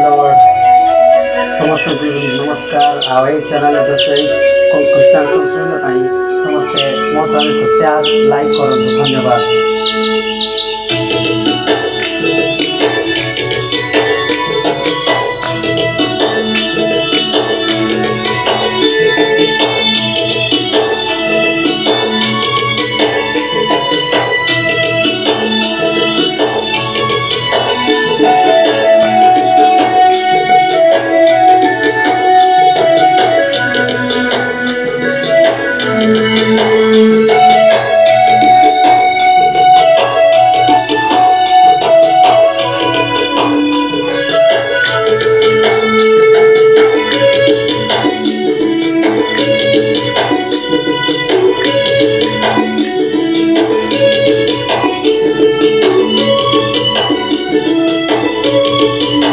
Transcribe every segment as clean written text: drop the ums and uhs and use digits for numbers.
Lord. ସମସ୍ତଙ୍କୁ ନମସ୍କାର। ଆଉ ଏଇ ଚ୍ୟାନେଲ ଜଷ୍ଟ ଖ୍ରୀଷ୍ଟିଆନ ସଙ୍ଗ ଶୁଣିବା ପାଇଁ ସମସ୍ତେ ମୋ ଚ୍ୟାନେଲକୁ ସେୟାର ଲାଇକ୍ କରନ୍ତୁ। ଧନ୍ୟବାଦ।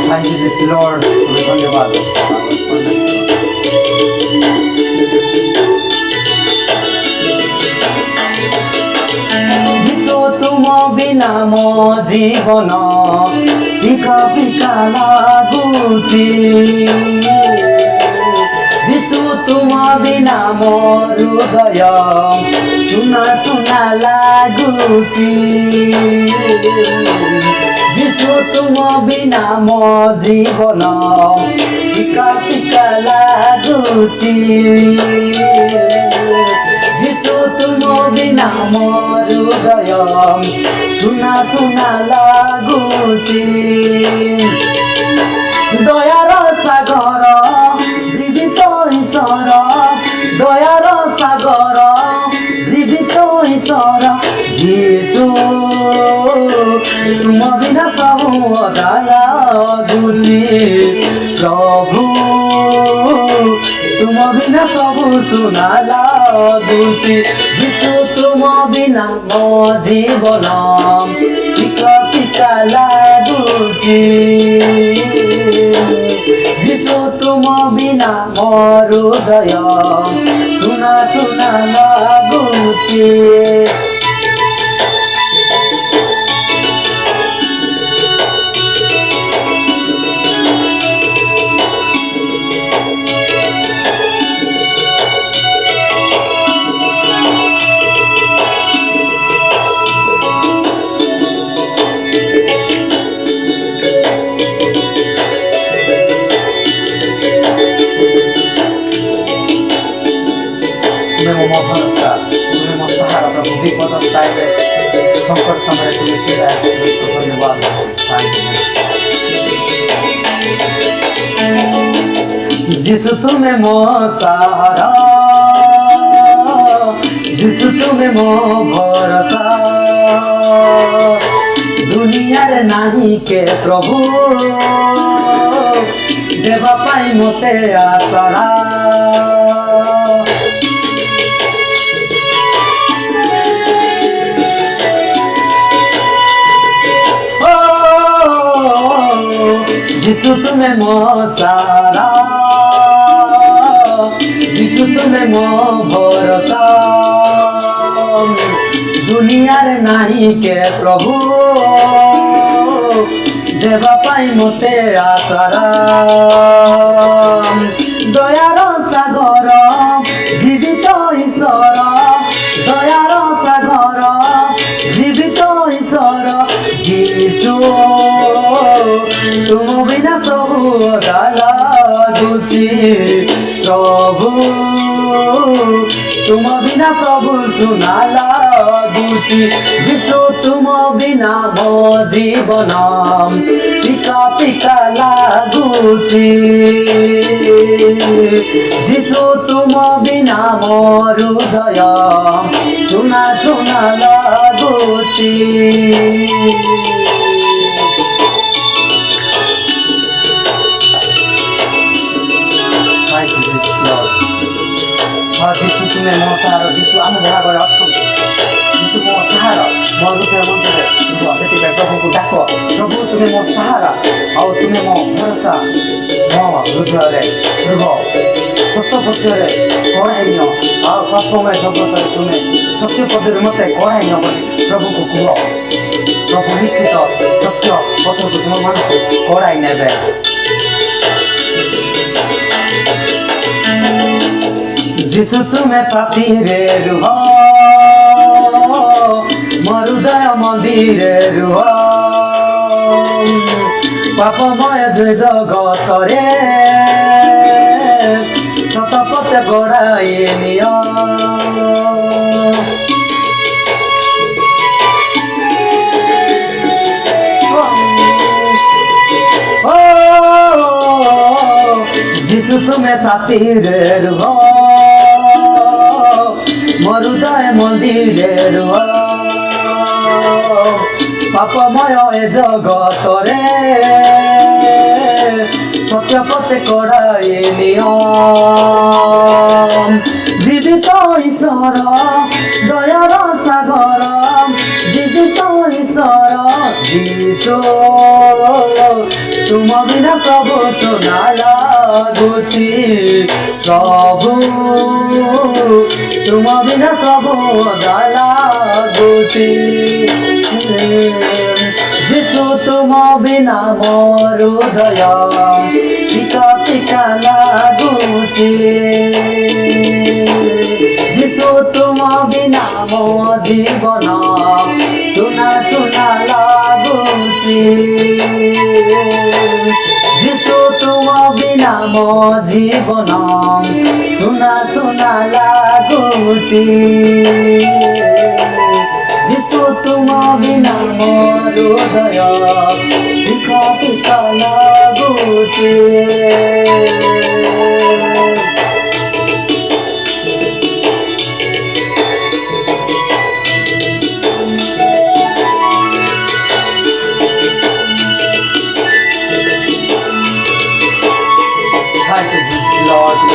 Thank you, Jesus Lord. ধন্যবাদ। যিশু তুম বিনা ମୋ ଜୀବନ ଫିକା ଫିକା ଲାଗୁଛି। যিশু তুম বিনা ମୋ ହୃଦୟ ସୁନା ସୁନା ଲାଗୁଛି। যিশু তুম বিনা ମୋ ଜୀବନ ଫିକା ଫିକା ଲାଗୁଛି। যিশু তুম বিনা ମୋ হৃদୟ ସୁନା ସୁନା ଲାଗୁଛି। ଦୟାର ସାଗର ଜୀବିତ ଈଶ୍ୱର, ଦୟାର ସାଗର ଜୀବିତ ଈଶ୍ୱର ଯୀଶୁ ତୁମ ବିନା ସବୁ ଅଧା ଲାଗୁଛି। ପ୍ରଭୁ ତୁମ ବିନା ସବୁ ସୁନା ଲାଗୁଛି। ଯୀଶୁ ତୁମ ବିନା ମୋ ଜୀବନ ଫିକା ଫିକା ଲାଗୁଛି। ଯୀଶୁ ତୁମ ବିନା ମୋ ହୃଦୟ ସୁନା ସୁନା ଲାଗୁଛି। ତୁମେ ମୋ ଭରସା, ତୁମେ ମୋ ସାହାରା ପ୍ରଭୁ। ବିପଦ ସ୍ଥାୟୀରେ ସଂକଟ ସମୟରେ ତୁମେ ଛିଡ଼ା ଆସିଥିବାରୁ ଧନ୍ୟବାଦ ଅଛି। ଯୀଶୁ ତୁମେ ମୋ ସାହାରା, ଯୀଶୁ ତୁମେ ମୋ ଭରସା। ଦୁନିଆରେ ନାହିଁ କେ ପ୍ରଭୁ ଦେବା ପାଇଁ ମୋତେ ଆଶରା। যিশু তুমি ମୋ ସାରା, যিশু তুমি ମୋ ଭରସା। ଦୁନିଆରେ ନାହିଁ କେ ପ୍ରଭୁ ଦେବା ପାଇଁ ମୋତେ ଆଶରା। ଦୟାର ସାଗର ଜୀବିତ ଈଶ୍ୱର, ଦୟାର ସାଗର ଜୀବିତ ଈଶ୍ୱର ଯୀଶୁ ତୁମ ବିନା ସବୁ ଅଧା ଲାଗୁଛି। ପ୍ରଭୁ ତୁମ ବିନା ସବୁ ସୁନା ଲାଗୁଛି। ଯୀଶୁ ତୁମ ବିନା ମୋ ଜୀବନ ଫିକା ଫିକା ଲାଗୁଛି। ଯୀଶୁ ତୁମ ବିନା ମୋ ହୃଦୟ ସୁନା ସୁନା ଲାଗୁଛି। ଯୀଶୁ ତୁମେ ମୋ ସାହାରା, ଯୀଶୁ ଆମ ଭାଗରେ ଅଛନ୍ତି। ଯୀଶୁ ମୋ ସାହାରା, ମୋ ହୃଦୟ ମଧ୍ୟରେ ରୁହ। ସେଥିପାଇଁ ପ୍ରଭୁଙ୍କୁ ଡାକ, ପ୍ରଭୁ ତୁମେ ମୋ ସାହାରା, ଆଉ ତୁମେ ମୋ ଭରସା। ମୋ ହୃଦୟରେ ରୁହ, ସତ ପଥରେ କଢ଼ାଇ ନିଅ। ଆଉ ପାପମୟ ଜଗତରେ ତୁମେ ସତ୍ୟ ପଦରେ ମୋତେ କଢ଼ାଇ ନିଅ ବୋଲି ପ୍ରଭୁଙ୍କୁ କୁହ। ପ୍ରଭୁ ନିଶ୍ଚିତ ସତ୍ୟ ପଥକୁ ତୁମମାନଙ୍କୁ କଢ଼ାଇ ନେବେ। যিশু তুমি সাথী রে রুহ মোর হৃদয় মন্দিরে রুহ পাপময় যে জগতরে শতপথে গড়াই নিয় যিশু তুমি সাথী রে রুহ মোর হৃদয় মন্দিরে রুহ পাপময় এ জগতরে সত্য পথে কড়াই নিয়ম জীবিত ঈশ্বর দয়ার সাগর জীবিত ঈশ্বর যিশু তুম বিনা সবু শোনা লাগুছি প্রভু তুম বিনা সবু লাগুছি যিশু তুম বিনা মোর হৃদয় পিকা পিকা লাগুছি যিশু তুম বিনা মো জীবন সুনা সুনা লাগুছি যিশু তুম বিনা মো জীবন সুনা সুনা লাগুছি যিশু তুম বিনা মোর হৃদয় পিকা পিকা লাগুছি Thank you, Jesus, Lord.